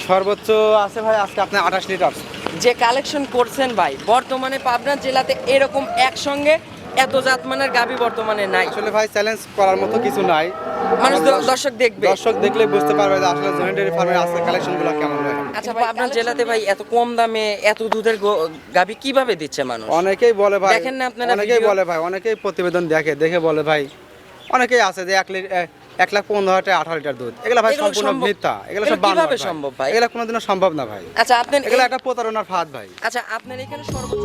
সর্বোচ্চ আছে ভাই আজকে আপনার 28 লিটার। যে কালেকশন করছেন ভাই, বর্তমানে পাবনা জেলাতে এরকম একসঙ্গে এত জাতমানের গাভী বর্তমানে নাই। আসলে ভাই চ্যালেঞ্জ করার মতো কিছু নাই। মানুষ দর্শক দেখবে, দর্শক দেখলে বুঝতে পারবে যে আসলে জনি ডেইরি ফার্মের আজকে কালেকশনগুলো কেমন হয়। আচ্ছা ভাই, পাবনা জেলাতে ভাই এত কম দামে এত দুধের গাভী কিভাবে দিচ্ছে মানুষ? অনেকেই বলে ভাই, দেখেন না আপনারা অনেকেই ভিডিও? বলে ভাই, অনেকেই প্রতিবেদন দেখে বলে ভাই, অনেকেই আছে যে 1,15,000 টাকা 18 লিটার দুধ। এগুলা ভাই এগুলো সম্পূর্ণ সম্ভব? মিথ্যা। এগুলা এগুলো সব বানোয়াট কিভাবে ভাই। সম্ভব ভাই? এগুলা কোনোদিনও সম্ভব না ভাই। আচ্ছা আপনার এগুলা একটা প্রতারণার ফাঁদ ভাই। আচ্ছা আপনার এখানে সর্বোচ্চ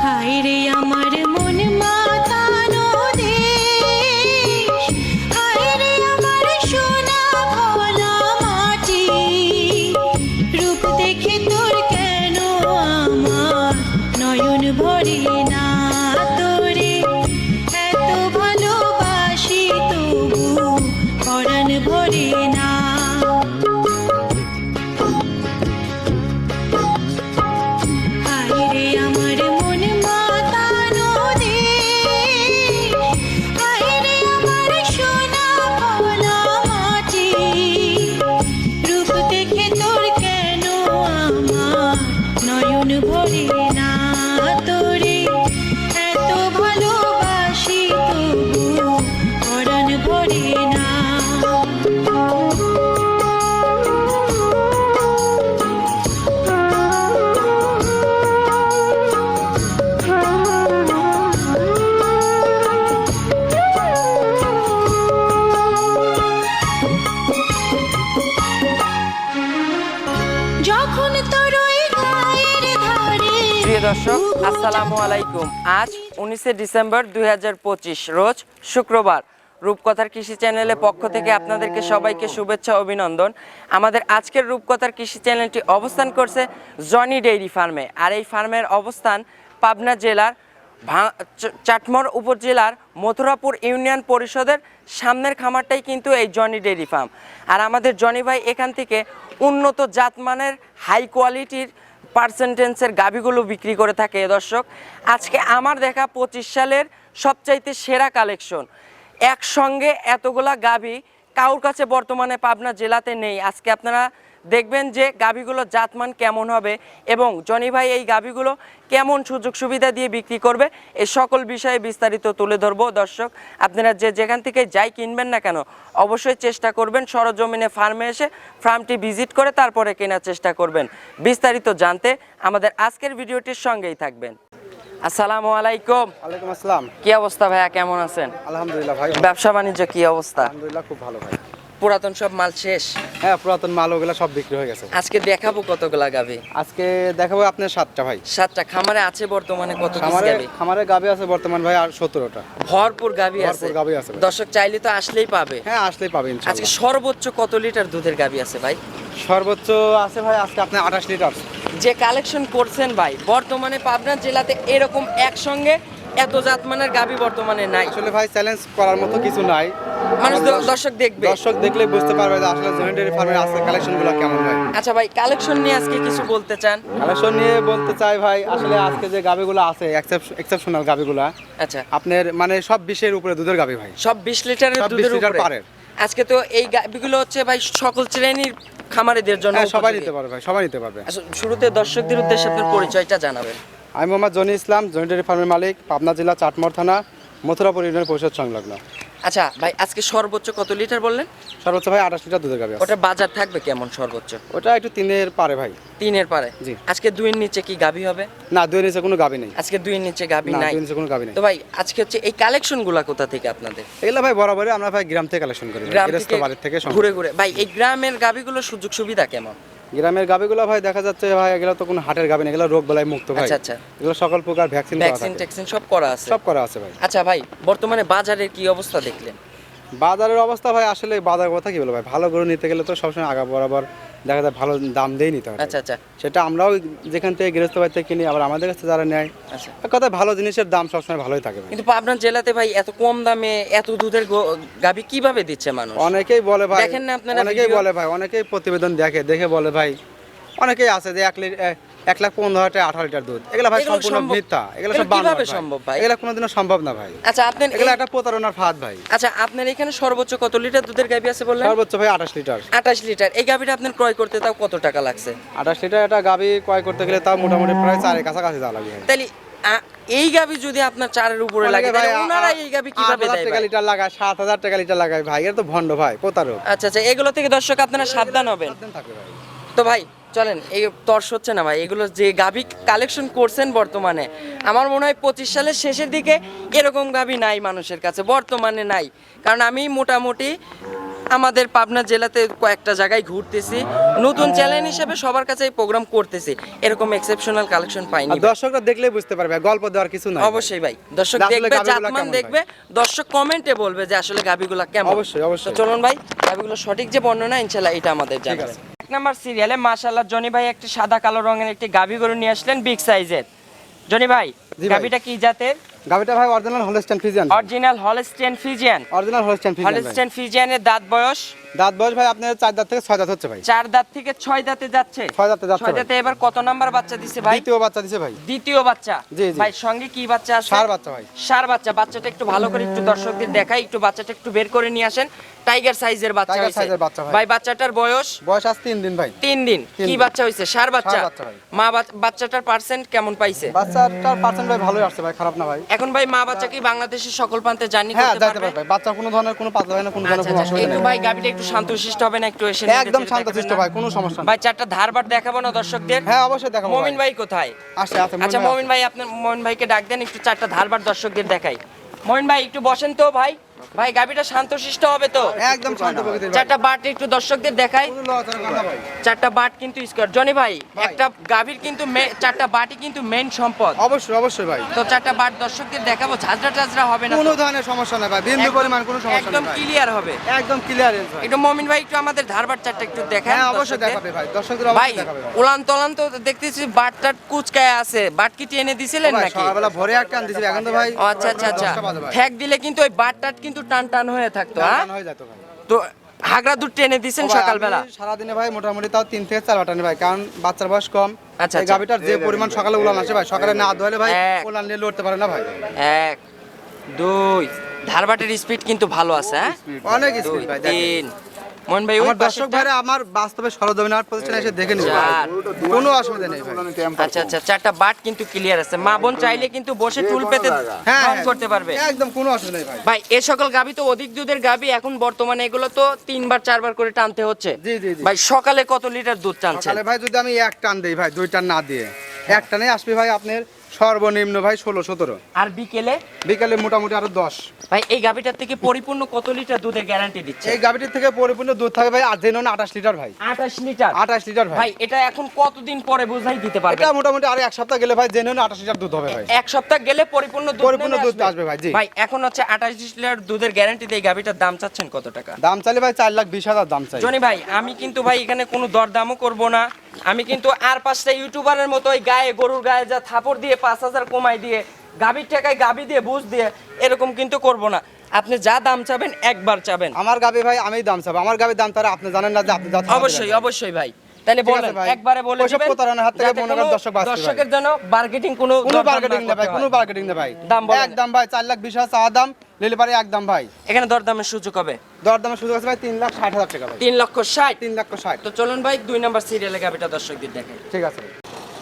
হায়রে আমার মন মাতানো দেশ, হায়রে আমার সোনা ভোলা মাটি, রূপ দেখে তোর কেন আমার নয়ন ভরে না, তোরে এত ভালোবাসি তবু পরাণ ভরে না। হায়রে আমার মন মাতানো দেশ, হায়রে আমার সোনা ভোলা মাটি, রূপ দেখে তোর কেন আমার নয়ন ভরে না, তোরে এত ভালোবাসি তবু পরাণ ভরে না। যখন তোর ওই গায়ের ধারে প্রিয় দর্শক, আসসালামু আলাইকুম। আজ 19শে ডিসেম্বর 2025 রোজ শুক্রবার। রূপকথার কৃষি চ্যানেলের পক্ষ থেকে আপনাদেরকে সবাইকে শুভেচ্ছা অভিনন্দন। আমাদের আজকের রূপকথার কৃষি চ্যানেলটি অবস্থান করছে জনি ডেইরি ফার্মে। আর এই ফার্মের অবস্থান পাবনা জেলার চাটমোহর উপজেলার মথুরাপুর ইউনিয়ন পরিষদের সামনের খামারটাই কিন্তু এই জনি ডেইরি ফার্ম। আর আমাদের জনি ভাই এখান থেকে উন্নত জাতমানের হাই কোয়ালিটির পার্সেন্টেন্সের গাভীগুলো বিক্রি করে থাকে। দর্শক, আজকে আমার দেখা 25 সালের সবচাইতে সেরা কালেকশন, একসঙ্গে এতগুলা গাভী কারোর কাছে বর্তমানে পাবনা জেলাতে নেই। আজকে আপনারা দেখবেন যে গাভীগুলো জাতমান কেমন হবে এবং জনি ভাই এই গাভীগুলো কেমন সুযোগ সুবিধা দিয়ে বিক্রি করবে, এই সকল বিষয়ে বিস্তারিত তুলে ধরবো। দর্শক, আপনারা যেখান থেকে যাই কিনবেন না কেন অবশ্যই চেষ্টা করবেন সরজমিনে ফার্মে এসে ফার্মটি ভিজিট করে তারপরে কেনার চেষ্টা করবেন। বিস্তারিত জানতে আমাদের আজকের ভিডিওটির সঙ্গেই থাকবেন। আসসালামু আলাইকুম। ওয়ালাইকুম আসসালাম। কি অবস্থা ভাইয়া, কেমন আছেন? আলহামদুলিল্লাহ ভাই। ব্যবসা বাণিজ্য কি অবস্থা? আলহামদুলিল্লাহ খুব ভালো ভাই। পুরাতন সব মাল শেষ? হ্যাঁ, পুরাতন মাল ওগুলা সব বিক্রি হয়ে গেছে। আজকে দেখাবো কতগুলা গাভী? আজকে দেখাবো আপনার 7টা ভাই। 7টা। খামারে আছে বর্তমানে কত পিস গাভী? খামারে গাভী আছে বর্তমান ভাই আর 17টা। ভরপুর গাভী আছে। ভরপুর গাভী আছে ভাই। দর্শক চাইলে তো আসলেই পাবে। হ্যাঁ, আসলেই পাবে আজকে ইনশাআল্লাহ। সর্বোচ্চ কত লিটার দুধের গাভী আছে ভাই? সর্বোচ্চ আছে ভাই আজকে আপনার 28 লিটার। যে কালেকশন করছেন ভাই, বর্তমানে পাবনা জেলাতে এরকম একসঙ্গে এত জাতমানের গাভী বর্তমানে নাই। আসলে ভাই চ্যালেঞ্জ করার মতো কিছু নাই। মানুষ দর্শক দেখবে, দর্শক দেখলে বুঝতে পারবে যে আসলে জনি ডেইরি ফার্মের আজকে কালেকশনগুলো কেমন হয়। আচ্ছা ভাই, কালেকশন নিয়ে আজকে কিছু বলতে চান? কালেকশন নিয়ে বলতে চাই ভাই, আসলে আজকে যে গাভীগুলো আছে এক্সেপশনাল গাভীগুলো, আচ্ছা, আপনার মানে সব 20-এর উপরে দুধের গাভী ভাই। সব 20 লিটারের সব 20 দুধের লিটার উপরে। পারের। আজকে তো এই গাভীগুলো হচ্ছে ভাই সকল শ্রেণীর খামারিদের জন্য হ্যাঁ, সবাই উপযোগী। নিতে পারবে ভাই, সবাই নিতে পারবে। আচ্ছা, শুরুতে দর্শকদের উদ্দেশ্যে আপনার পরিচয়টা জানাবেন। আমি মোহাম্মদ জনি ইসলাম, জনি ডেইরি ফার্মের মালিক, পাবনা জেলা চাটমোহর থানা, মথুরাপুর ইউনিয়ন পরিষদ সংলগ্ন। আচ্ছা ভাই, আজকে সর্বোচ্চ কত লিটার বললেন? সর্বোচ্চ ভাই 28 লিটার দুধের গাভী আছে। ওটা বাজার থাকবে কেমন সর্বোচ্চ? ওটা একটু 3-এর পারে ভাই। 3-এর পারে? জি। আজকে 2-এর নিচে কি গাভী হবে? না, 2-এর নিচে কোনো গাভী নেই। আজকে 2-এর নিচে গাভী না, নাই। 2-এর নিচে কোনো গাভী নেই। তো ভাই আজকে হচ্ছে এই কালেকশনগুলো কোথা থেকে আপনাদের? এগুলা ভাই বরাবরই আমরা ভাই গ্রাম থেকে কালেকশন করি, গ্রাম গৃহস্থ থেকে বাড়ির থেকে ঘুরে ঘুরে। ভাই এই গ্রামের গাভীগুলোর সুযোগ সুবিধা কেমন? গ্রামের গাভিগুলো ভাই দেখা যাচ্ছে ভাই এগুলো তো কোনো হাটের গাভি না, এগুলো রোগ বেলায় মুক্ত ভাই। আচ্ছা আচ্ছা, এগুলো সকল প্রকার ভ্যাকসিন ট্যাক্সিন সব করা আছে। সব করা আছে ভাই। আচ্ছা ভাই, বর্তমানে বাজারের কি অবস্থা দেখলেন? বাজারের অবস্থা ভাই আসলে বাজার কথা কি বলবো ভাই, ভালো গরু নিতে গেলে তো সবসময় আগা বরাবর দেখা যায় ভালো দাম দিয়ে নিতে হয়। আচ্ছা আচ্ছা সেটা আমরাও যেখান থেকে গৃহস্থ বাড়ি থেকে কিনি, আবার আমাদের কাছে যারা নেয়, আচ্ছা। এক কথায় ভালো জিনিসের দাম সবসময় ভালোই থাকে ভাই। কিন্তু পাবনা জেলাতে ভাই এত কম দামে এত দুধের গাভী কিভাবে দিচ্ছে মানুষ? অনেকেই বলে ভাই, দেখেন না আপনারা অনেকেই ভিডিও? বলে ভাই, অনেকেই প্রতিবেদন দেখে বলে ভাই, অনেকেই আছে যে 1,15,000 18 লিটার দুধ, এগুলো ভাই এগুলো সম্পূর্ণ সম্ভব? মিথ্যা, এগুলো এগুলো সব বানোয়াট কিভাবে ভাই। সম্ভব ভাই? এগুলো কোনোদিনও সম্ভব না ভাই। আচ্ছা আপনার এগুলো একটা প্রতারণার ফাঁদ ভাই। আচ্ছা আপনার এখানে সর্বোচ্চ কত লিটার দুধের গাভী আছে বললেন? সর্বোচ্চ ভাই 28 লিটার। 28 লিটার। এই গাভীটা আপনার ক্রয় করতে তাও কত টাকা লাগছে? 28 লিটার একটা গাভি ক্রয় করতে গেলে তাও মোটামুটি প্রায় 4-এর কাছাকাছি যাওয়া লাগবে ভাই। তাহলে এই গাভী যদি আপনার 4-এর উপরে লাগে তাহলে ওনারা এই গাভী কিভাবে দেয় 8,000 টাকা ভাই? লিটার লাগায়, 7,000 টাকা লিটার লাগায় ভাই, এটা তো ভন্ড ভাই, প্রতারক। আচ্ছা আচ্ছা, এগুলো থেকে দর্শক আপনারা সাবধান হবেন। সাবধান থাকবে ভাই। তো ভাই চলেন, এই তর্স হচ্ছে না ভাই, এগুলো যে গাভী কালেকশন করছেন বর্তমানে, আমার মনে হয় 25 সালের শেষের দিকে এরকম গাভী নাই মানুষের কাছে, বর্তমানে নাই। কারণ আমি মোটামুটি আমাদের পাবনা জেলাতে কয়েকটা জায়গায় ঘুরতেছি, নতুন চ্যালেঞ্জ হিসেবে সবার কাছে এই প্রোগ্রাম করতেছি, এরকম এক্সেপশনাল কালেকশন পাইনি আর দর্শকরা দেখলেই বুঝতে পারবে, গল্প দেওয়ার কিছু নাই। অবশ্যই ভাই, দর্শক আসলে দেখবে, গাভীগুলা জাতমান কেমন দেখবে, দর্শক কমেন্টে বলবে যে আসলে গাভীগুলা কেমন। অবশ্যই, তো অবশ্যই। চলুন ভাই, গাভীগুলো সঠিক যে বর্ণনা ইনশাআল্লাহ এটা আমাদের জানাবেন। আছে। এক নাম্বার সিরিয়ালে মাশাআল্লাহ জনি ভাই একটি সাদা কালো রঙের একটি গাভী গরু নিয়ে আসলেন বিগ সাইজের। জনি ভাই, জি ভাই। গাভীটা কি জাতের? গাভিটা ভাই original Holstein Friesian. Original Holstein Friesian. Original Holstein Friesian. Holstein ফ্রিজিয়ানের দাঁত বয়স? দাঁত বয়স ভাই আপনার 4 দাঁত থেকে 6 দাঁত হচ্ছে ভাই। 4 দাঁত থেকে 6 দাঁতে যাচ্ছে। 6 দাঁতে যাচ্ছে 6 ভাই। দাঁতে এবার কত নাম্বার বাচ্চা দিছে ভাই? দ্বিতীয় বাচ্চা দিছে ভাই। দ্বিতীয় বাচ্চা। জি, জি। ভাই সঙ্গে কি বাচ্চা আছে? ষাঁড় বাচ্চা ভাই। ষাঁড় বাচ্চা। বাচ্চাটা একটু ভালো করে একটু দর্শকদের দেখাই, একটু বাচ্চাটা একটু বের করে নিয়ে আসেন। টাইগার সাইজের বাচ্চা টাইগার হইছে। সাইজের বাচ্চা ভাই। ভাই বাচ্চাটার বয়স? বয়স আজ 3 দিন ভাই। 3 দিন। তিন কি দিন। বাচ্চা হইছে? ষাঁড় বাচ্চা। ষাঁড় বাচ্চা ভাই। মা বাচ্চাটার পার্সেন্ট কেমন পাইছে? বাচ্চাটার পার্সেন্ট ভাই ভালোই আসছে ভাই, খারাপ না ভাই। এখন ভাই মা বাচ্চা কি বাংলাদেশের সকল প্রান্তে জার্নি হ্যাঁ করতে যাইতে পারবে? পারবে ভাই। বাচ্চা কোনো ধরনের কোনো পাতলা হয় না, কোনো ধরনের আচ্ছা কোনো আচ্ছা, অসুবিধা একটু নেই। ভাই গাবিটা একটু শান্তশিষ্ট হবে না, একটু এসে একদম নেড়ে চেড়ে শান্তশিষ্ট দেখাবেন ভাই, না? কোনো সমস্যা নেই। ভাই চারটা ধারবার দেখাবো না দর্শকদের? হ্যাঁ অবশ্যই দেখাবো ভাই। মমিন ভাই কোথায়? আসে আছে আচ্ছা মমিন ভাই, আপনার মমিন ভাইকে ডাক দেন, একটু চারটা ধারবার দর্শকদের দেখাই। মমিন ভাই একটু বসেন তো ভাই। ভাই গাবিটা শান্তশিষ্ট হবে তো? একদম শান্ত প্রকৃতির ভাই। চারটা বাট একটু দর্শকদের দেখাই। কোনো লড়াচড়া করে না ভাই। চারটা বাট কিন্তু স্কোয়ার। জনি ভাই ভাই। একটা গাভীর কিন্তু চারটা বাটই কিন্তু মেইন সম্পদ। অবশ্যই অবশ্যই ভাই। তো চারটা বাট দর্শকদের দেখাবো, ঝাঁঝরা টাজরা হবে না তো? কোনো ধরনের সমস্যা নেই ভাই, বিন্দু একদম- পরিমাণ কোনো সমস্যা একদম নেই ভাই। ক্লিয়ার হবে। একদম ক্লিয়ার ভাই। একটু মমিন ভাই একটু আমাদের ধারবার চারটা একটু দেখান হ্যাঁ অবশ্যই দর্শকদের। দেখাবে ভাই, দর্শকদের ভাই অবশ্যই দেখাবে ভাই। উলান তলান তো দেখতেছি বাট টাট কুচকায় আছে, বাট কি টেনে দিছিলেন ভাই নাকি? সকালবেলা ভোরে একটা আন দিছিল, এখন তো ভাই ও আচ্ছা আচ্ছা আচ্ছা, 10টা বাজে ভাই। ঠেক দিলে কিন্তু ওই বাট টাট কিন্তু টান টান হয়ে থাকতো। হ্যাঁ, টান হয়ে যেত ভাই। তো হাগরা দুধ টেনে দিছেন ভাই, সকালবেলা? আমি সারাদিনে ভাই মোটামুটি তাও 3 থেকে 4 বাটানি ভাই, কারণ বাচ্চার বয়স কম। আচ্ছা, এই আচ্ছা। গাভিটার যে পরিমাণ সকালে উলান আসে ভাই, সকালে না ধোয়ালে ভাই এক। উলান নিয়ে লড়তে পারে না ভাই। 1 2 ধারবাটের স্পিড কিন্তু ভালো আছে। হ্যাঁ, অনেক 2 স্পিড ভাই দেখেন। 3 মন ভাই ওই আমার দর্শক ভাইরা আমার বাস্তবে সরজমিন আর প্রতিষ্ঠানে এসে দেখে নিবে ভাই। 4 কোনো অসুবিধা নেই ভাই। আচ্ছা আচ্ছা, চারটা বাট কিন্তু ক্লিয়ার আছে। মা বোন চাইলে কিন্তু বসে টুল পেতে হ্যাঁ রং করতে পারবে। একদম কোনো অসুবিধা নেই ভাই। ভাই এ সকল গাবি তো অধিক দুধের গাবি, এখন বর্তমানে এগুলো তো 3 বার 4 বার করে টানতে হচ্ছে। জি জি জি। ভাই সকালে কত লিটার দুধ টানছেন? সকালে ভাই যদি আমি এক টান দেই ভাই, 2 টান না দিয়ে এক টানে আসবে ভাই আপনার সর্বনিম্ন ভাই 16-17। আর বিকেলে? বিকালে মোটামুটি আরো 10। ভাই এই গাবিটার থেকে পরিপূর্ণ কত লিটার দুধের গ্যারান্টি দিচ্ছে? এই গাভিটির থেকে পরিপূর্ণ দুধ থাকে ভাই আর দিন 28 লিটার ভাই। 28 লিটার। 28 লিটার ভাই। ভাই এটা এখন কতদিন পরে বুঝাই দিতে পারবে? এটা মোটামুটি আর এক সপ্তাহ গেলে ভাই জেনুইন 28 লিটার দুধ হবে ভাই। এক সপ্তাহ গেলে পরিপূর্ণ দুধ পরিপূর্ণ নেমে দুধ আসবে ভাই, জি। ভাই এখন হচ্ছে 28 লিটার দুধের গ্যারান্টি দিয়ে এই গাবিটার দাম চাচ্ছেন কত টাকা? দাম চাইলে ভাই 4,20,000 দাম চাই। জনি ভাই আমি কিন্তু ভাই এখানে কোনো দরদামও করব না, আমি কিন্তু আর 5টা ইউটিউবারের মতো ওই গায়ে গরুর গায়ে যা থাপড় দিয়ে 5,000 কমাই দিয়ে গাবির টাকায় গাবি দিয়ে বুঝ দিয়ে এরকম কিন্তু করব না। আপনি যা দাম চাবেন একবার চাবেন। আমার গাভি ভাই আমি দাম চাবো, আমার গাভির দাম তারা আপনি জানেন না যে আপনি যা থামাতে অবশ্যই যাবেন। অবশ্যই ভাই, তাহলে ঠিক আছে বলেন ভাই। একবারে বলে ওইসব দিবেন প্রতারণার হাত থেকে যাতে মনে করেন কোনো দর্শক বাঁচতে পারে। দর্শকের জন্য মার্কেটিং কোনো কোনো দরদাম মার্কেটিং না না ভাই, করতে কোনো হয়। মার্কেটিং না ভাই। দাম বলেন। একদম ভাই 4,20,000 চা দাম, লিলে পারে একদম ভাই। এখানে দরদামের সুযোগ হবে দরদামের সুযোগ আছে ভাই 3,60,000 টাকা ভাই। 3,60,000। 3,60,000। তো চলুন ভাই 2 নাম্বার সিরিয়ালে গাবিটা দর্শকদের দেখাই। ঠিক আছে ভাই।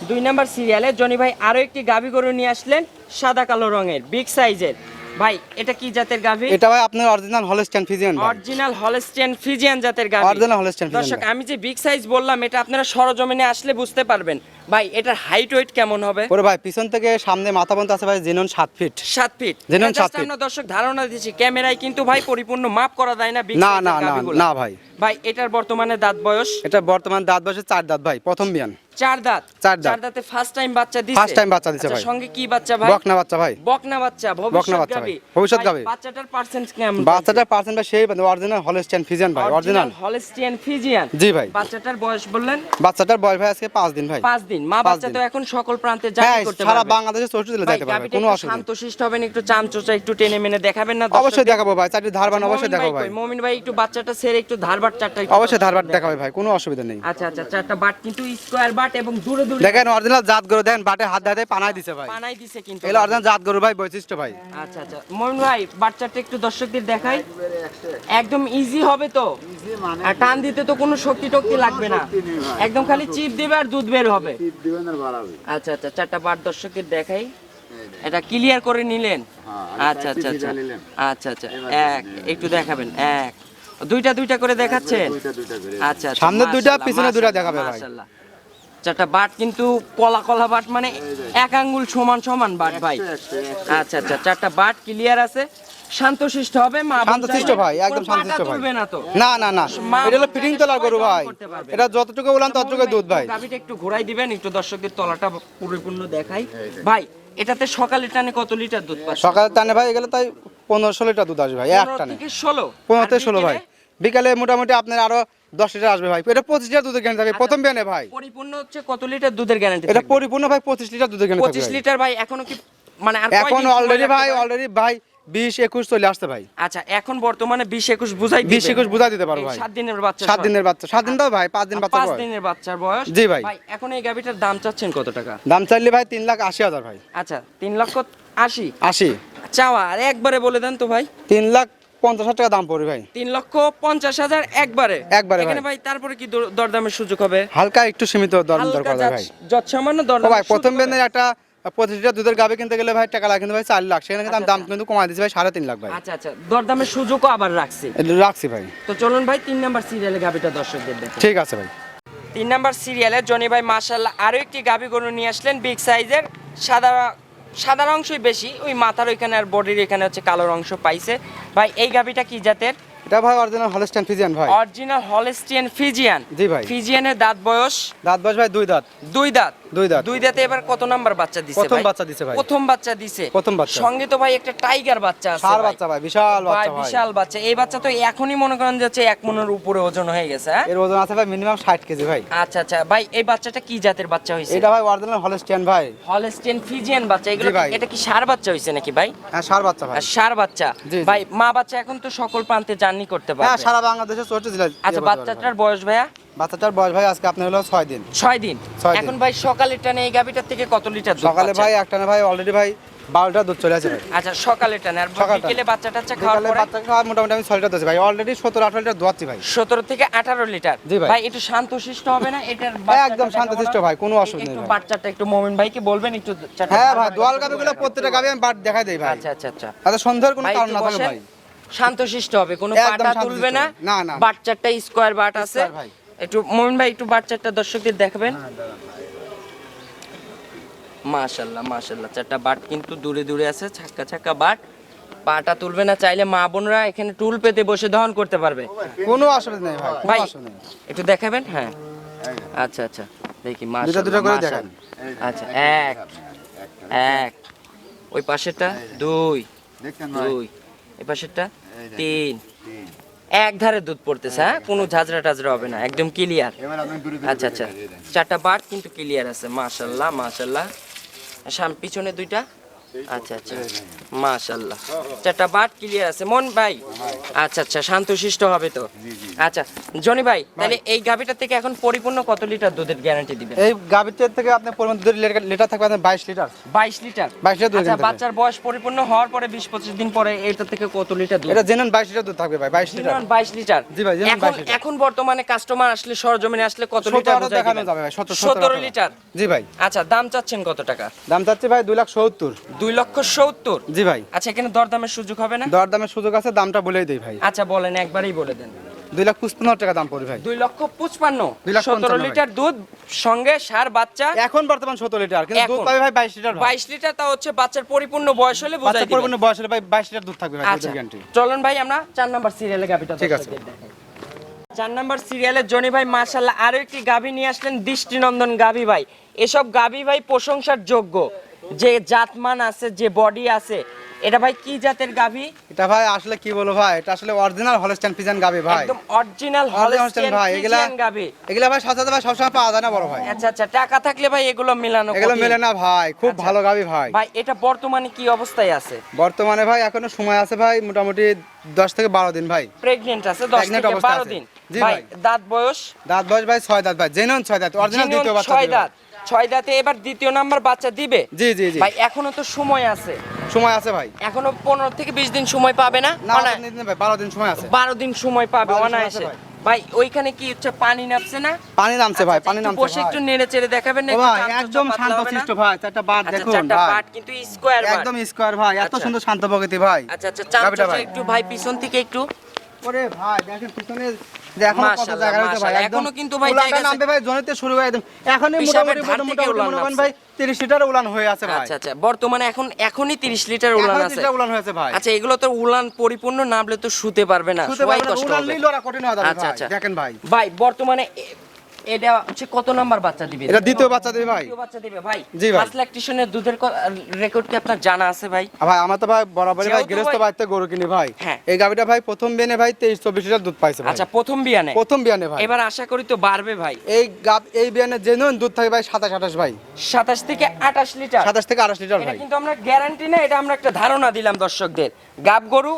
2 নাম্বার সিরিয়ালে জনি ভাই আরো একটি গাবি গরু নিয়ে আসলেন সাদা কালো রঙের বিগ সাইজের। ভাই এটা কি জাতের গাভী? এটা ভাই আপনার অরিজিনাল হলস্টাইন ফ্রিজিয়ান ভাই। অরিজিনাল হলস্টিয়ান ফ্রিজিয়ান জাতের গাভী। অরিজিনাল হলস্টাইন দর্শক ফ্রিজিয়ান। আমি যে বিগ সাইজ বললাম এটা আপনারা সরজমিনে আসলে বুঝতে পারবেন। ভাই এটার হাইট ওয়েট কেমন হবে? ওরে ভাই পিছন থেকে সামনে মাথা পর্যন্ত আছে ভাই genuine 7 feet. 7 feet. Genuine 7 feet। আমরা দর্শক ধারণা দিচ্ছি ক্যামেরায় কিন্তু ভাই পরিপূর্ণ মাপ করা যায় না বিগ না সাইজের না না গাভীগুলো। না ভাই। ভাই এটার বর্তমানে দাঁত বয়স এটা বর্তমান দাঁত বয়সে 4 দাঁত ভাই, প্রথম বিয়ান। 4 দাঁত। চার দাঁত। 4 দাঁতে ফার্স্ট টাইম বাচ্চা দিছে। First time বাচ্চা দিছে আচ্ছা, ভাই। সঙ্গে কি বাচ্চা ভাই? বকনা বাচ্চা ভাই। বকনা বাচ্চা, বকনা ভবিষ্যৎ বাচ্চা ভাই, গাভী। ভবিষ্যৎ ভাই, গাভী। বাচ্চাটার পার্সেন্ট কেমন? বাচ্চাটার পার্সেন্ট ভাই সেই অরিজিনাল হলস্টাইন ফ্রিজিয়ান ভাই, অরিজিনাল। Holstein Friesian. জি ভাই। বাচ্চাটার বয়স বললেন বাচ্চাটার বয়স ভাই আজকে 5 দিন ভাই। 5 দিন। মা 5 বাচ্চা দিন। তো এখন সকল প্রান্তে হ্যাঁ জার্নি করতে সারা পারবে। বাংলাদেশে 64 জেলা ভাই যেতে পারবে, গাভীটা কোনো একটু অসুবিধা নেই। শান্তশিষ্ট হবেন, একটু চামচোচা একটু টেনে মেনে দেখাবেন না? অবশ্যই দেখাবো ভাই, চারটি ধারবান অবশ্যই দেখাবো ভাই। মমিন ভাই একটু বাচ্চাটা ছেড়ে একটু ধারবাট চারটা একটু অবশ্যই ধারবান দেখাবো ভাই, কোনো অসুবিধা নেই। আচ্ছা আচ্ছা, চারটা বাট কিন্তু স্কয়ার বাট এবং দূরে দূরে দেখেন অরিজিনাল জাত গরু, দেখেন বাটে হাত দাঁতে পানায় দিছে ভাই। পানাই দিছে কিন্তু। এগুলো অরিজিনাল জাত গরু ভাই, বৈশিষ্ট্য ভাই। আচ্ছা আচ্ছা মমিন ভাই বাচ্চাটা একটু দর্শকদের দেখাই, একদম ইজি হবে তো? আর টান দিতে তো কোনো শক্তি টক্তি লাগবে না, একদম খালি চিপ দিবে আর দুধ বের হবে। আচ্ছা আচ্ছা, চারটা বাট দর্শকদের দেখাই, এটা ক্লিয়ার করে নিলেন? আচ্ছা আচ্ছা আচ্ছা আচ্ছা আচ্ছা, এক একটু দেখাবেন, এক দুইটা দুইটা করে দেখাচ্ছেন? আচ্ছা আচ্ছা, সামনে দুইটা, মাশাআল্লাহ, পিছনে দুইটা মাশাআল্লাহ, দেখাবে ভাই। মাশাআল্লাহ। চারটা বাট কিন্তু কলা কলা বাট, মানে এক আঙ্গুল সমান সমান বাট ভাই। আচ্ছা আচ্ছা, চারটা বাট ক্লিয়ার আছে, শান্তশিষ্ট হবে। মা বোন শান্তশিষ্ট চাইলে ভাই, একদম কোনো পাটা শান্তশিষ্ট ভাই। তুলবে না তো? না না না, মা এটা হলো বোন ফিটিং চাইলে তোলার গরু সবাই ভাই, দহন করতে পারবে। এটা যতটুকু উলান ততটুকু দুধ ভাই। গাভীটা একটু ঘোরাই দিবেন, একটু দর্শকদের তলাটা পরিপূর্ণ দেখাই ভাই। এটাতে সকালে টানে কত লিটার দুধ পাচ্ছে? সকালে টানে ভাই এগুলো তাই 15-16 লিটার দুধ আসবে ভাই, এক 15 টানে। থেকে 16? 15 থেকে আর 16 ভাই। বিকালে মোটামুটি আপনার আরো 10 লিটার আসবে ভাই। এটা 25 লিটার দুধের গ্যারান্টি থাকবে প্রথম বিয়ানে ভাই। পরিপূর্ণ হচ্ছে কত লিটার দুধের গ্যারান্টি? এটা পরিপূর্ণ ভাই 25 লিটার দুধের গ্যারান্টি থাকবে 25 ভাই। লিটার ভাই। এখনো কি মানে আর কয় এখন দিন সময় অলরেডি লাগতে ভাই, পারে? অলরেডি ভাই 20-21 চলে আসছে ভাই। আচ্ছা, এখন বর্তমানে 20-21 বুঝাই দিবেন? 20-21 বুঝা দিতে পারবো ভাই। 7 দিনের বাচ্চা। 7 দিনের বাচ্চা, 7 দিন দাও ভাই, 5 দিন বাচ্চা 5 বয়স। দিনের বাচ্চার বয়স। জি ভাই। ভাই এখন এই গাভীটার দাম চাচ্ছেন কত টাকা? দাম চাইলে ভাই 3,80,000 ভাই। আচ্ছা 3,80,000 80 চাওয়া, আর একবারে বলে দেন তো ভাই। 3,50,000 টাকা দাম পড়বে ভাই। 3,50,000 একবারে? একবারে এখানে ভাই তারপরে কি দরদামের সুযোগ হবে? হালকা একটু সীমিত দর হালকা করা যায় ভাই। যত সামান্য ও দরদাম। ভাই প্রথম বেনের একটা 25 লিটার দুধের গাবে কিনতে গেলে ভাই টাকা লাগে কিন্তু ভাই 4 লাখ, সেখানে কিন্তু আমি দাম কিন্তু কমাই দিয়েছি ভাই 3.5 লাখ ভাই। আচ্ছা আচ্ছা, দরদামের সুযোগও আবার রাখছি। এটা রাখছি ভাই। তো চলুন ভাই 3 নাম্বার সিরিয়ালে গাভীটা দর্শকদের দেখেন। ঠিক আছে ভাই। 3 নাম্বার সিরিয়ালে জনি ভাই মাশাআল্লাহ আরো একটি গাভী গরু নিয়ে আসলেন, বিগ সাইজের, সাদা অংশই বেশি, ওই মাথার ওইখানে আর বডির এখানে হচ্ছে কালো অংশ পাইছে। ভাই এই গাভীটা কি জাতের? এটা ভাই অরিজিনাল হলস্টাইন ফ্রিজিয়ান ভাই। Original Holstein Friesian. জি ভাই। ফ্রিজিয়ানের দাঁত বয়স? দাঁত বয়স ভাই 2 দাঁত। 2 দাঁত। 2 দাঁত। 2 দাঁতে এবার কত নাম্বার বাচ্চা দিছে ভাই? প্রথম বাচ্চা দিছে ভাই। প্রথম বাচ্চা দিছে। প্রথম বাচ্চা। সঙ্গে তো ভাই একটা টাইগার বাচ্চা আছে সার ভাই। বাচ্চা ভাই, বিশাল ভাই বাচ্চা ভাই। বিশাল বাচ্চা। এই বাচ্চা তো এখনই মনে করেন যাচ্ছে 1 মনের উপরে ওজন হয়ে গেছে, হ্যাঁ? এর ওজন আছে ভাই মিনিমাম 60 কেজি ভাই। আচ্ছা আচ্ছা ভাই, এই বাচ্চাটা কি জাতের বাচ্চা হইছে? এটা ভাই অরিজিনাল হলস্টাইন ভাই। হলস্টিয়ান ফ্রিজিয়ান বাচ্চা। এগুলো জি ভাই। এটা কি ষাঁড় বাচ্চা হইছে নাকি ভাই? হ্যাঁ সার বাচ্চা ভাই। আর ষাঁড় বাচ্চা। জি, জি। ভাই মা বাচ্চা এখন তো সকল প্রান্তে জার্নি করতে হ্যাঁ পারবে। সারা বাংলাদেশে 64 জেলা। আচ্ছা বাচ্চাটার বয়স ভাইয়া? বাচ্চাটার বয়স ভাই আজকে আপনার হলো 6 দিন। 6 দিন। 6 দিন। এখন ভাই সকালের টানে এই গাভীটার থেকে কত লিটার দুধ সকালে পাচ্ছেন? ভাই একটানে ভাই অলরেডি ভাই 12টা দুধ চলে আসে ভাই। আচ্ছা সকালের টানে, আর সকালটা। বিকেলে বাচ্চা টাচ্চা খাওয়ার বিকালে পরে? বাচ্চা খাওয়া মোটামুটি আমি 6 লিটার দিচ্ছি ভাই, অলরেডি 17-18 লিটার দোয়াচ্ছি ভাই। 17 থেকে 18 লিটার। জি ভাই। ভাই একটু শান্তশিষ্ট হবে না এটার হ্যাঁ বাচ্চাটা একদম দেখাবো শান্তশিষ্ট না? ভাই, কোনো অসুবিধা নেই একটু ভাই। বাচ্চাটা একটু মোমিন ভাইকে বলবেন একটু চারটা হ্যাঁ ভাই ভালো দোয়াল করে গাবিগুলো দেখাবেন। প্রত্যেকটা গাবি আমি বাট দেখাই দেই ভাই। আচ্ছা আচ্ছা আচ্ছা আচ্ছা সন্ধ্যার কোনো ভাই কারণ একটু না থাকে বসেন। ভাই। শান্তশিষ্ট হবে, কোনো একদম পাটা শান্তশিষ্ট তুলবে না। হবে। না, না, না। বাচ্চাটা স্কয়ার বাট আছে। স্কয়ার ভাই। একটু মোমিন ভাই একটু বাচ্চাটা দর্শকদের দেখাবেন। মাশাআল্লাহ মাশাআল্লাহ, চারটা বাট কিন্তু দূরে দূরে আছে, ছাক্কা ছাক্কা বাট। পাটা তুলবে না, চাইলে মা বোনরা এখানে টুল পেতে বসে দহন করতে পারবে। কোনো অসুবিধা নেই ভাই, কোনো ভাই অসুবিধা নেই। একটু দেখাবেন। হ্যাঁ আচ্ছা আচ্ছা, দেখি দুটা মাশাআল্লাহ দুটা করে মাশাআল্লাহ। দেখান। আচ্ছা এক এক, ওই পাশেরটা 2 2, এই পাশেরটা 3। এক ধারে দুধ পড়তেছে, হ্যাঁ কোনো ঝাঁঝরা টাজরা হবে না, একদম ক্লিয়ার। আচ্ছা আচ্ছা, চারটা বাট কিন্তু ক্লিয়ার আছে। মাশাআল্লাহ মাশাআল্লাহ। পিছনে 2টা। আচ্ছা আচ্ছা মাশাআল্লাহ, চারটা বাট ক্লিয়ার আছে মন ভাই। আচ্ছা আচ্ছা, শান্তশিষ্ট হবে তো। আচ্ছা জনি ভাই, তাহলে এই গাভীটা থেকে এখন পরিপূর্ণ কত লিটার দুধের গ্যারান্টি দিবেন? এই গাবিটার থেকে আপনার পরিমাণ দুধের লিটার থাকবে আপনার 22 লিটার। 22 লিটার। 22 লিটার দুধ আচ্ছা কিনতে হবে। বাচ্চার বয়স পরিপূর্ণ হওয়ার পরে 20-25 দিন পরে এটা থেকে কত লিটার দুধ? এটা জেনুইন 22 লিটার দুধ থাকবে ভাই, 22 লিটার। 22 লিটার। জি ভাই, genuine এখন 22 লিটার। এখন বর্তমানে কাস্টমার আসলে সরজমিনে আসলে কত লিটার 17 বোঝাই দেখানো দিবেন? যাবে ভাই, 17 17 লিটার। জি ভাই। আচ্ছা দাম চাচ্ছেন কত টাকা? দাম চাচ্ছি ভাই 2,70,000। 2,70,000। জি ভাই। আচ্ছা, এখানে দরদামের সুযোগ হবে না? দরদামের সুযোগ আছে, দামটা বলেই দেই ভাই। আচ্ছা বলেন, একবারই বলে দেন। 2,55,000 টাকা দাম পড়বে ভাই। 2,55,000, 2,55,000 17 লিটার দুধ সঙ্গে ষাঁড় বাচ্চা। এখন বর্তমান 17 লিটার, কিন্তু দুধ এখন? পাবে ভাই 22 লিটার ভাই। 22 লিটার, তা হচ্ছে বাচ্চার পরিপূর্ণ বয়স হলে বুঝাই বাচ্চা দিবেন। পরিপূর্ণ বয়স হলে ভাই 22 লিটার দুধ থাকবে ভাই, আচ্ছা, দুধের গ্যারান্টি। চলুন ভাই আমরা 4 নাম্বার সিরিয়ালে গাবিটা ঠিক আছে। 4 নাম্বার সিরিয়ালে জনি ভাই মাশাআল্লাহ আরো একটি গাবি নিয়ে আসলেন, দৃষ্টিনন্দন গাবি ভাই। এসব গাবি ভাই প্রশংসার যোগ্য, যে জাতমান আছে, যে বডি আছে। এটা ভাই কি জাতের গাবি? এটা ভাই আসলে কি বলবো ভাই, এটা আসলে অরিজিনাল হলস্টাইন ফ্রিজিয়ান গাবি ভাই। একদম অরিজিনাল হলস্টাইন হলস্টিয়ান ভাই, ফ্রিজিয়ান গাবি। এগুলা ভাই সচরাচর ভাই সবসময় পাওয়া যায় না বড় ভাই। আচ্ছা আচ্ছা, টাকা থাকলে ভাই এগুলো মেলানো এগুলো কঠিন। মেলে না ভাই, খুব আচ্ছা। ভালো গাবি ভাই। ভাই এটা বর্তমানে কি অবস্থায় আছে? বর্তমানে ভাই এখনো সময় আছে ভাই, মোটামুটি 10 থেকে 12 দিন ভাই। প্রেগন্যান্ট আছে 10 Pregnant থেকে অবস্থায় 12 আছে। দিন। জি ভাই ভাই। দাঁত বয়স? দাঁত বয়স ভাই 6 দাঁত ভাই, জেনুইন 6 দাঁত, অরিজিনাল জিনিয়ন দ্বিতীয় বাচ্চা 6 দিবে দাঁত। 6 দাঁতে এবার দ্বিতীয় নাম্বার বাচ্চা দিবে। জি জি জি, ভাই এখনো তো সময় আছে, সময় আছে ভাই। এখনো 15 থেকে 20 দিন সময় পাবে না? না ভাই 12 দিন সময় আছে। 12 দিন সময় পাবে 12 দিন অনায়াসে। আছে ভাই। ভাই ওইখানে কি হচ্ছে, পানি নামছে না? পানি নামছে ভাই, আচ্ছা, পানি একটু নামছে বসে একটু নেড়ে চেড়ে দেখাবেন না? ও একটু ভাই চামচা একদম পাতলা শান্ত হবে না? শিষ্ট ভাই, চারটা বাট আচ্ছা, দেখুন চারটা ভাই, পাট কিন্তু স্কোয়ার বাট। একদম স্কয়ার ভাই, এত আচ্ছা। সুন্দর শান্ত প্রকৃতি ভাই। আচ্ছা আচ্ছা, গাবিটা চামচা ভাই। একটু ভাই পিছন থেকে একটু। ওরে ভাই দেখেন পিছনে যে এখনো কত মাশাআল্লাহ, জায়গা রয়েছে ভাই, মাশাআল্লাহ, একদম এখনো কিন্তু ভাই উলানটা জায়গা আছে। নামবে ভাই, জনিতে শুরু হয়ে একদম এখনই পিসাবের মোটামুটি ধার থেকে উলান মনে করেন নামছে। ভাই 30 লিটার উলান হয়ে আছে ভাই। আচ্ছা আচ্ছা, বর্তমানে এখনই 30 লিটার উলান এখনো আছে। 30 টা উলান হয়েছে ভাই। আচ্ছা, এগুলো তো উলান পরিপূর্ণ নামলে তো শুতে পারবে না, শুতে সবাই পারবেন না, কষ্ট উলান হবে। নিলে ওরা কঠিন হয়ে যাবে আচ্ছা ভাই। আচ্ছা, দেখেন ভাই, ভাই বর্তমানে এটা হচ্ছে কত নাম্বার বাচ্চা দিবে? এটা দ্বিতীয় বাচ্চা দেবে ভাই। দ্বিতীয় বাচ্চা দিবে ভাই। জি ভাই। ফার্স্ট ল্যাকটেশনের দুধের রেকর্ড কি আপনার জানা আছে ভাই? ভাই আমার তো ভাই বরাবরই ভাই যেহেতু গৃহস্থ ভাই- বাড়িতে গরু কিনি ভাই। হ্যাঁ। এই গাবিটা ভাই প্রথম বিয়ানে ভাই 23-24 লিটার দুধ পাইছে ভাই। আচ্ছা, প্রথম বিয়ানে? প্রথম বিয়ানে ভাই। এবার আশা করি তো বাড়বে ভাই। এই বিয়ানে জেনুইন দুধ থাকে ভাই 27-28 ভাই, 27 থেকে 28 লিটার। 27 থেকে 28 লিটার এটা ভাই। কিন্তু আমরা গ্যারান্টি না, এটা আমরা একটা ধারণা দিলাম দর্শকদের। গাব গরু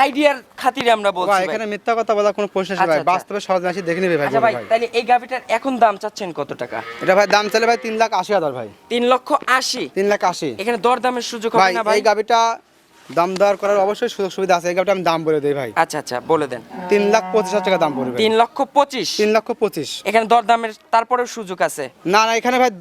আইডিয়ার খাতিরে আমরা বলছি ভাই ভাই। এখানে মিথ্যা কথা বলা কোনো প্রশ্ন আচ্ছা, ভাই, আচ্ছা। বাস্তবে সহজ আসি দেখে নেবে ভাই আচ্ছা গরু ভাই, ভাই। তাহলে এই গাবিটার এখন দাম চাচ্ছেন কত টাকা? এটা ভাই দাম চলে ভাই 3,80,000 ভাই, 3,80,000। 3,80,000। এখানে দরদামের সুযোগ হবে ভাই না ভাই? এই গাবিটা দাম দর করার অবশ্যই সুযোগ সুবিধা আছে। এই গাবিটা আমি দাম বলে দেই ভাই, আচ্ছা আচ্ছা, বলে দেন। 3,25,000 টাকা দাম পড়বে। 3,25,000। 3,25,000। এখানে দরদামের তারপরেও সুযোগ আছে? না না, এখানে ভাই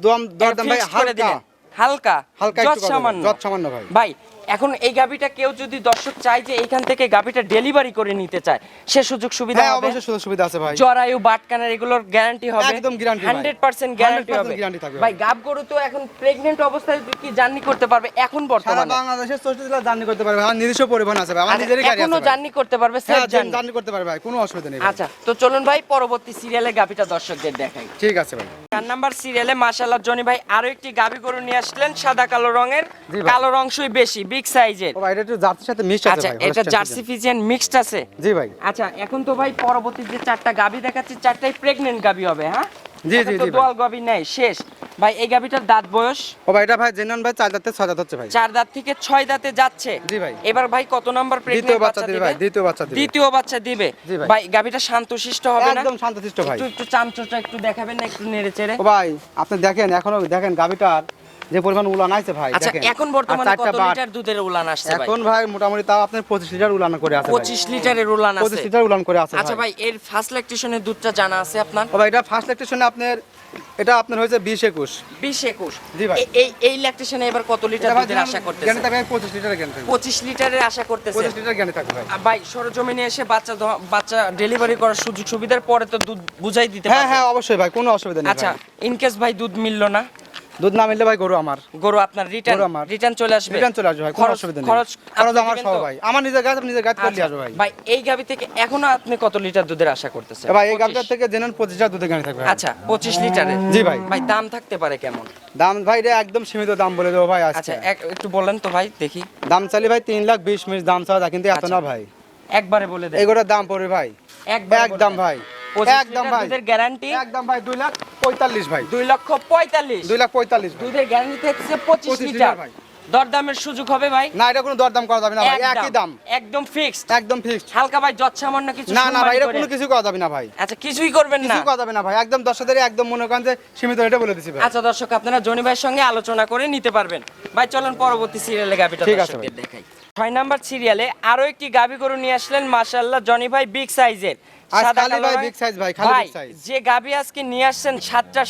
দরদাম ভাই Fixed করে হালকা দিলেন। হালকা হালকা যত একটু কম সামান্য। যত সামান্য ভাই। ভাই এখন এই গাবিটা কেউ যদি দর্শক চায় যে এইখান থেকে গাবিটা ডেলিভারি করে নিতে চায়, সে সুযোগ সুবিধা হ্যাঁ হবে? অবশ্যই সুযোগ সুবিধা আছে ভাই। জরায়ু বাটকানের এগুলোর গ্যারান্টি হবে? একদম guarantee ভাই। 100% গ্যারান্টি 100% হবে। guarantee থাকবে ভাই গাব গরু তো এখন প্রেগন্যান্ট অবস্থায় কি জার্নি করতে পারবে এখন সারা বর্তমানে? বাংলাদেশের 64 জেলা জার্নি করতে পারবে, আমার নিজস্ব পরিবহন আছে ভাই, আমার আচ্ছা, নিজেরই গাড়ি আছে এখনো ভাই। জার্নি করতে পারবে, সেফ হ্যাঁ জার্নি। জার্নি করতে পারবে ভাই, কোনো অসুবিধা নেই ভাই। আচ্ছা, তো চলুন ভাই পরবর্তী সিরিয়ালে গাবিটা দর্শকদের দেখাই। ঠিক আছে ভাই। 4 নাম্বার সিরিয়ালে মাশাআল্লাহ জনি ভাই আরো একটি গাবি গরু নিয়ে আসলেন, সাদা কালো রঙের। জি ভাই। কালো অংশই বেশি, বিগ সাইজের। ও ভাই এটা একটু জার্সির সাথে মিক্স আছে আচ্ছা, ভাই, এটা Holstein জার্সি ফিজিয়ান মিক্সড আছে? Friesian। জি ভাই। আচ্ছা, এখন তো ভাই পরবর্তী যে 4টা গাবি দেখাচ্ছি 4টাই প্রেগন্যান্ট গাবি হবে, হ্যাঁ? জি, এখন জি, তো জি ভাই। দোয়াল গাবি নাই, শেষ। ভাই এই গাবিটার দাঁত বয়স? ও ভাই এটা ভাই জেনুইন ভাই 4 দাঁত থেকে 6 দাঁত হচ্ছে ভাই। 4 দাঁত থেকে 6 দাঁতে যাচ্ছে। জি ভাই। এবার ভাই কত নাম্বার দ্বিতীয় প্রেগন্যান্ট বাচ্চা দিবে ভাই, দ্বিতীয় বাচ্চা দিবে। দ্বিতীয় বাচ্চা দিবে। জি ভাই। ভাই গাবিটা শান্তশিষ্ট হবে না? একদম শান্তশিষ্ট ভাই। একটু চামচটা একটু দেখাবেন না, একটু নেড়ে চেড়ে? ও ভাই আপনি দেখেন এখনো দেখেন গাবিটার যে পরিমাণ উলান আছে ভাই, আচ্ছা, দেখেন। এখন আর বর্তমানে চারটা কত বাট। লিটার দুধের উলান আসছে ভাই? এখন ভাই মোটামুটি তাও আপনার 25 লিটার উলান করে আছে ভাই। 25 লিটারের উলান আছে। 25 লিটার উলান করে আছে আচ্ছা ভাই, এর ফার্স্ট ল্যাকটেশনের দুধটা জানা আছে আপনার? ও ভাই এটা ফার্স্ট ল্যাকটেশনে আপনার এটা আপনার হয়েছে 20-21। 20-21। জি ভাই। এই ল্যাকটেশনে এবার কত লিটার দুধের আশা করতেছেন? জ্ঞানী থাকবে 25 লিটার জ্ঞানী থাকবে। 25 লিটারের আশা করতেছেন? 25 লিটার জ্ঞানী থাকবে ভাই। ভাই সরজমিনে এসে বাচ্চা ডেলিভারি করার সুযোগ সুবিধার পরে তো দুধ বুঝাই দিতে হ্যাঁ পারবেন। হ্যাঁ অবশ্যই ভাই, কোনো অসুবিধা নেই আচ্ছা, ভাই। ইন কেস ভাই দুধ মিললো না, দুধ না মিললে ভাই গরু আমার, গরু আপনার গরু আমার। রিটার্ন চলে আসবে? রিটার্ন চলে আসবে ভাই, কোনো অসুবিধা নেই। খরচ খরচ আপনি আমার দিবেন সহ তো? ভাই, আমার নিজের গাছ নিজের গাছ করে আচ্ছা, আসবে ভাই। ভাই এই গাবি থেকে এখনো আপনি কত লিটার দুধের আশা করতেছেন? ভাই এই 25? গাছটার থেকে জেনুইন 25 লিটার দুধের জ্ঞানী থাকবে ভাই। আচ্ছা, 25 লিটারের। জি ভাই। ভাই দাম থাকতে পারে কেমন? দাম ভাই এটা একদম সীমিত দাম বলে দেবো ভাই আচ্ছা, আজকে। একটু বলেন তো ভাই দেখি। দাম চালি ভাই 3,20,000 মিনিট দাম চাওয়া যায়, কিন্তু এত আচ্ছা। না ভাই। একবারে বলে দেন। এগুলোর দাম পড়বে ভাই একদম ভাই, 25 একদম লিটার ভাই, দুধের গ্যারান্টি একদম ভাই 2,45,000 ভাই, 2,45,000। 2,45,000 ভাই। দুধের গ্যারান্টি থাকছে 25 25 লিটার। ভাই। দরদামের সুযোগ হবে ভাই? না এটা কোনো দরদাম করা যাবে না ভাই, একই দাম, একদম ফিক্সড। একদম ফিক্সড। হালকা ভাই যত সামান্য কিছু না না ভাই এটা সম্মানী কোনো করে। কিছু করা যাবে না ভাই, আচ্ছা, কিছুই করবেন না? কিছু করা যাবে না ভাই, একদম 10,000 একদম মনে করেন যে সীমিত রেটে বলে দিছি ভাই। আচ্ছা দর্শক, আপনারা জনি ভাইয়ের সঙ্গে আলোচনা করে নিতে পারবেন। ভাই চলুন পরবর্তী সিরিয়ালে গাবিটা ঠিক আছে দর্শকদের দেখাই। 6 নাম্বার সিরিয়ালে আরো একটি গাবি গরু নিয়ে আসলেন মাশাআল্লাহ জনি ভাই, বিগ সাইজের। আজ সাদা খালি কালো ভাই রঙের। big size ভাই, খালি ভাই, big size। যে গাবি আজকে নিয়ে আসছেন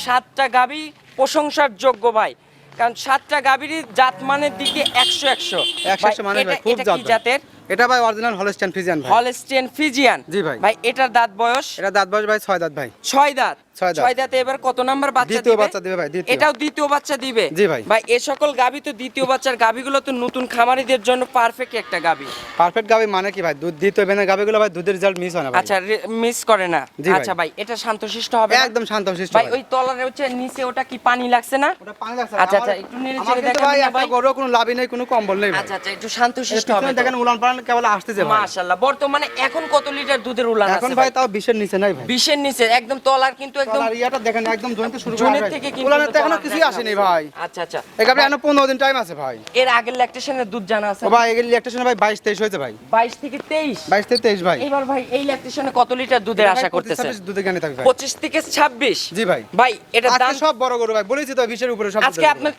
সাতটা গাবি প্রশংসার যোগ্য ভাই। কারণ 7টা গাভীরই জাত মানের দিকে 100 100 মানে ভাই, খুব এটা কি জাত ভাই। জাতের? এটা ভাই অরিজিনাল হলস্টাইন ফ্রিজিয়ান ভাই। Holstein Friesian. জি ভাই। ভাই এটার দাঁত বয়স? এটা দাঁত বয়স ভাই 6 দাঁত ভাই। 6 দাঁত। ছয় দাঁত। 6 দাঁতে এবার কত নাম্বার বাচ্চা দিবে? দ্বিতীয় বাচ্চা দিবে ভাই, দ্বিতীয়। এটাও দ্বিতীয় বাচ্চা দিবে? জি ভাই। ভাই এই সকল গাভী তো দ্বিতীয় বাচ্চার গাভীগুলো তো নতুন খামারিদের জন্য পারফেক্ট একটা গাভী। পারফেক্ট গাবি মানে কি ভাই, দুধ দ্বিতীয় বেনের গাবিগুলো ভাই দুধের রেজাল্ট মিস হয় না ভাই। আচ্ছা, মিস করে না। জি ভাই। আচ্ছা ভাই, এটা শান্তশিষ্ট হবে না? একদম শান্তশিষ্ট ভাই ওই তলার হচ্ছে নিচে ওটা কি পানি লাগছে না? ওটা পানি লাগছে। আচ্ছা, আচ্ছা, একটু নেড়ে চেড়ে দেখাবেন ভাই না একটা ভাই? গরু কোনো লাভই নেই, কোনো কম্বল নেই ভাই। আচ্ছা আচ্ছা, একটু শান্তশিষ্ট হবে তো? দেখেন উলান পালান কেবল আসতেছে ভাই। মাশাআল্লাহ। বর্তমানে এখন কত লিটার দুধের উলান আছে? এখন ভাই তাও 20 এর নিচে নাই ভাই। 20 এর নিচে একদম তলার কিন্তু একদম আর ইয়াটা দেখেন একদম জয়েন্ট শুরু করে জুনের ভাই। থেকে কিন্তু উলানের তো এখনো তলার কিছুই দেখা আসেনি যাচ্ছে। ভাই। আচ্ছা আচ্ছা। এই গাবি এখনো 15 দিন টাইম আছে ভাই। এর আগের ল্যাকটেশনের দুধ জানা আছে? ও ভাই এগুলি একটা সময় ভাই 22 23 হয়েছে ভাই। 22 থেকে 23। 22 থেকে 23 ভাই। এবার ভাই এই ল্যাকটেশনে কত লিটার দুধের আশা করতেছেন? 25 দুধে গানে থাকবে ভাই। 25 থেকে 26। জি ভাই। ভাই এটা দাম আজকে সব বড় গরু ভাই, বলেছি তো 20 এর উপরে সব। আজকে আপনার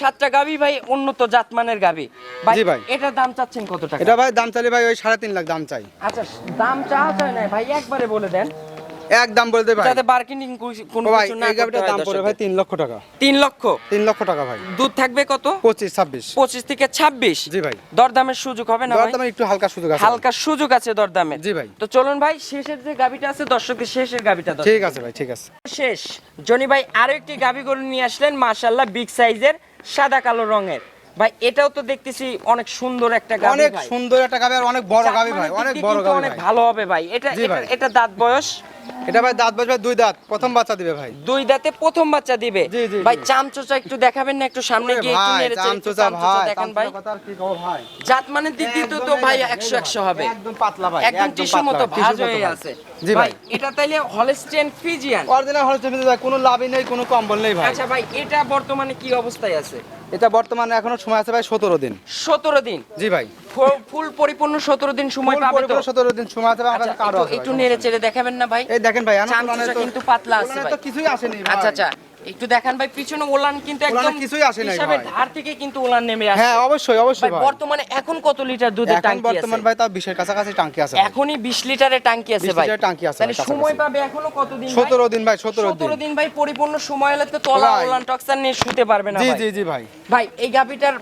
7টা গাভী ভাই উন্নত জাতমানের গাভী। জি ভাই। এটার দাম চাচ্ছেন কত টাকা? এটা ভাই দাম চাইলে ভাই ওই 3.5 লাখ দাম চাই। আচ্ছা, দাম চাওয়া যায় না ভাই, একবারে বলে দেন এক দাম বলতে ভাই। যাতে বার্গেনিং কোনো ও ভাই কিছু না এই গাবিটার করতে দাম হয় পড়ে ভাই দর্শকদের। 3 লক্ষ টাকা। 3 লক্ষ। 3 লক্ষ টাকা ভাই। দুধ থাকবে কত? 25 26। 25 থেকে 26। জি ভাই। দরদামের সুযোগ হবে না ভাই? দরদামে একটু হালকা সুযোগ আছে। হালকা সুযোগ আছে দরদামের। জি ভাই। তো চলুন ভাই, শেষের যে গাবিটা আছে দর্শকদের শেষের গাবিটা দর্শক। ঠিক আছে ভাই, ঠিক আছে। শেষ জনি ভাই আরো একটি গাবি গরু নিয়ে আসলেন, মাশাআল্লাহ বিগ সাইজের সাদা কালো রঙের। ভাই এটাও তো দেখতেছি অনেক সুন্দর একটা গাবি অনেক ভাই। সুন্দর একটা গাবি আর অনেক বড় গাবি ভাই, জাতমানের অনেক দিক বড় দিয়ে কিন্তু গাবি অনেক ভাই। ভালো হবে ভাই। এটা জি ভাই। এটা দাঁত বয়স? এটা ভাই দাঁত বয়স ভাই 2 দাঁত, প্রথম বাচ্চা দিবে ভাই। 2 দাঁতে প্রথম বাচ্চা দিবে। জি, জি, ভাই জি। চামচোচা একটু দেখাবেন না? একটু সামনে ওরে গিয়ে একটু ভাই, নেড়ে চেড়ে একটু চামচোচা চামচোচা ভাই, দেখেন ভাই। চামচোচা কথা আর কি কব ভাই। জাতমানের দিক দিয়ে তো ভাই 100 হবে। একদম পাতলা ভাই, একদম টিস্যুর মতো পাতলা, ভাঁজ টিস্যুর মতো হয়ে ভাই। আছে। জি ভাই ভাই। এটা তাইলে হলস্টিয়ান ফ্রিজিয়ান। অরিজিনাল হচ্ছে ভাই, কোনো লাভই নেই, কোনো কম্বল নেই ভাই। আচ্ছা ভাই, এটা বর্তমানে কি অবস্থায় আছে? এটা বর্তমানে এখনো সময় আছে ভাই 17 দিন। 17 দিন। জি ভাই। ফুল পরিপূর্ণ 17 দিন সময় পাবে তো? 17 দিন সময় আছে ভাই, আচ্ছা, আমাদের কার্ডও আছে একটু ভাই। নেড়ে চেড়ে দেখাবেন না ভাই? এই দেখেন ভাই, এখনো চামচোচা উলানে তো কিন্তু পাতলা আছে উলানে ভাই। তো কিছুই আসেনি ভাই। আচ্ছা আচ্ছা, একটু দেখান ভাই পিছনে উলান কিন্তু উলানে একদম কিছুই আসে নাই হিসাবের ভাই। ধার থেকে কিন্তু উলান নেমে আসছে। হ্যাঁ অবশ্যই ভাই অবশ্যই ভাই। বর্তমানে এখন কত লিটার দুধের এখন ট্যাঙ্কি আছে? বর্তমান ভাই তাও 20 এর কাছাকাছি ট্যাঙ্কি আছে ভাই। এখনই 20 লিটারের ট্যাঙ্কি আছে 20 ভাই। লিটারের ট্যাঙ্কি আছে তাহলে ভাই, সময় কাছাকাছি। পাবে এখনো কতদিন ভাই? 17 দিন ভাই, 17 দিন। 17 দিন ভাই, পরিপূর্ণ সময় হলে তো তলা ভাই। উলান টক্সার নিয়ে শুতে পারবে না জি ভাই। জি জি ভাই। ভাই এই গাভিটার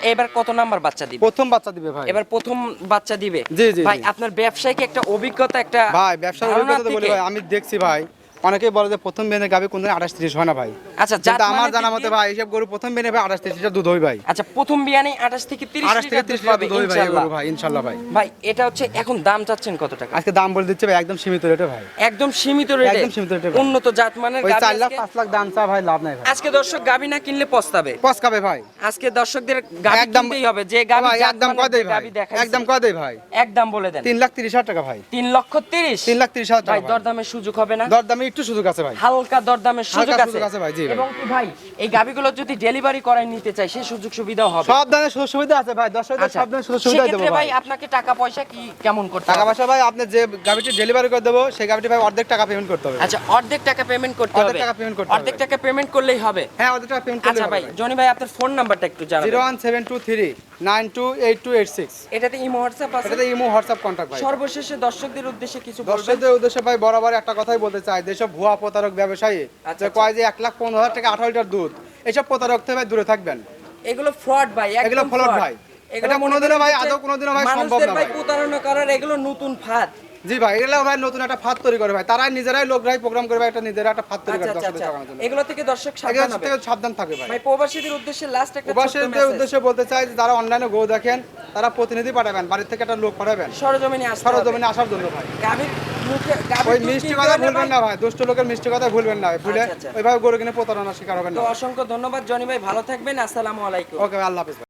এবার কত নাম্বার বাচ্চা দিবে? প্রথম বাচ্চা দিবে ভাই। এবার প্রথম বাচ্চা দিবে। জি, জি, ভাই জি। আপনার ব্যবসায়িক একটা অভিজ্ঞতা একটা ভাই ব্যবসার ধারণা অভিজ্ঞতা তো বলি থেকে- ভাই, আমি দেখছি ভাই অনেকেই বলে যে প্রথম বেনে গাবি কোনদিন 28 30 হয় না ভাই। আচ্ছা, কিন্তু জাতমানের আমার দিক জানা মতে দিয়ে- ভাই এইসব গরু প্রথম বেনে ভাই 28 30 লিটার দুধ হয় ভাই। আচ্ছা, প্রথম বিয়ানে 28 থেকে 30 28 থেকে লিটার 30 দুধ লিটার পাবে দুধ হয় ভাই এই ইনশাআল্লাহ। গরু ভাই, ইনশাআল্লাহ ভাই। ভাই এটা হচ্ছে এখন দাম চাচ্ছেন কত টাকা? আজকে দাম বলে দিচ্ছে ভাই একদম সীমিত রেটে ভাই। একদম সীমিত রেটে। একদম সীমিত রেটে ভাই। উন্নত জাতমানের ওই গাভী 4 লাখ আজকে- 5 লাখ দাম চা ভাই লাভ নাই ভাই। আজকে দর্শক গাভী না কিনলে পস্তাবে। পস্কাবে ভাই। আজকে দর্শকদের গাভী একদম কিনতেই হবে, যে গাভী ভাই একদম কয় দেই ভাই। গাভী দেখাইছে। একদম কয় দেই ভাই। একদম বলে দেন। 3,30,000 টাকা ভাই। 3,30,000। 3,30,000 ভাই টাকা ভাই। দরদামের সুযোগ হবে না? দরদামে একটু সুযোগ আছে ভাই। হালকা দরদামের সুযোগ হালকা আছে। সুযোগ আছে ভাই, জি ভাই। এবং কি ভাই এই গাভীগুলো যদি ডেলিভারি করায় নিতে চাই সেই সুযোগ সুবিধাও হবে। সব ধরনের সুযোগ সুবিধা আছে ভাই, দর্শকদের আচ্ছা, সব ধরনের সুযোগ সুবিধা দেবো সেক্ষেত্রে ভাই। ভাই আপনাকে টাকা পয়সা কি কেমন করতে টাকা হবে? পয়সা ভাই আপনি যে গাবিটি ডেলিভারি করে দেবো সেই গাবিটি ভাই অর্ধেক টাকা পেমেন্ট করতে হবে। আচ্ছা, অর্ধেক টাকা পেমেন্ট করতে অর্ধেক হবে। টাকা payment করতে হবে। অর্ধেক টাকা পেমেন্ট করলেই হবে। হ্যাঁ অর্ধেক টাকা পেমেন্ট করতে আচ্ছা হবে ভাই, জনি ভাই আপনার ফোন নাম্বারটা একটু জানাবেন। 01723 928286। এটাতে ইমো হোয়াটসঅ্যাপ আছে? এটাতে ইমো হোয়াটসঅ্যাপ কন্টাক্ট ভাই। সর্বশেষে দর্শকদের উদ্দেশ্যে কিছু বলবেন? দর্শকদের উদ্দেশ্যে ভাই বরাবর একটা কথাই বলতে চাই, যেসব ভুয়া প্রতারক ব্যবসায়ী আচ্ছা, যে কয় যে 1,15,000 টাকা 18 লিটার দুধ, এইসব প্রতারক থেকে ভাই দূরে থাকবেন। এগুলো ফ্রড ভাই, একদম এগুলো fraud ভাই। এগুলো এটা কোনোদিনও ভাই, আদৌ কোনোদিনও ভাই সম্ভব মানুষদের না ভাই ভাই। প্রতারণা করার এগুলো নতুন ফাঁদ। জি ভাই, এগুলো ভাই নতুন একটা ফাঁদ তৈরি করে ভাই, তারাই নিজেরাই লোকরাই প্রোগ্রাম করে ভাই, একটা নিজেরা একটা ফাঁদ তৈরি আচ্ছা করে আচ্ছা দর্শকদের আচ্ছা, ঠকানোর জন্য। এগুলো থেকে দর্শক এগুলো সাবধান হবে। থেকে সাবধান থাকবে ভাই। ভাই প্রবাসীদের উদ্দেশ্যে লাস্ট একটা ছোট্ট প্রবাসীদের মেসেজ। উদ্দেশ্যে বলতে চাই যে যারা অনলাইনে গো দেখেন তারা প্রতিনিধি পাঠাবেন, বাড়ির থেকে একটা লোক পাঠাবেন সরজমিনে আসতে হবে। সরজমিনে আসার জন্য ভাই। গাভীর মুখে গাভীর ওই দুধ মিষ্টি কিনতে কথা হলে ভুলবেন ভাই- না ভাই, দুষ্ট লোকের মিষ্টি কথা ভুলবেন না ভাই, ভুলে আচ্ছা, আচ্ছা। ওইভাবে গরু কিনে প্রতারণার শিকার হবেন তো না। অসংখ্য ধন্যবাদ জনি ভাই, ভালো থাকবেন। আসসালামু আলাইকুম। ওকে, আল্লাহ হাফেজ ভাই।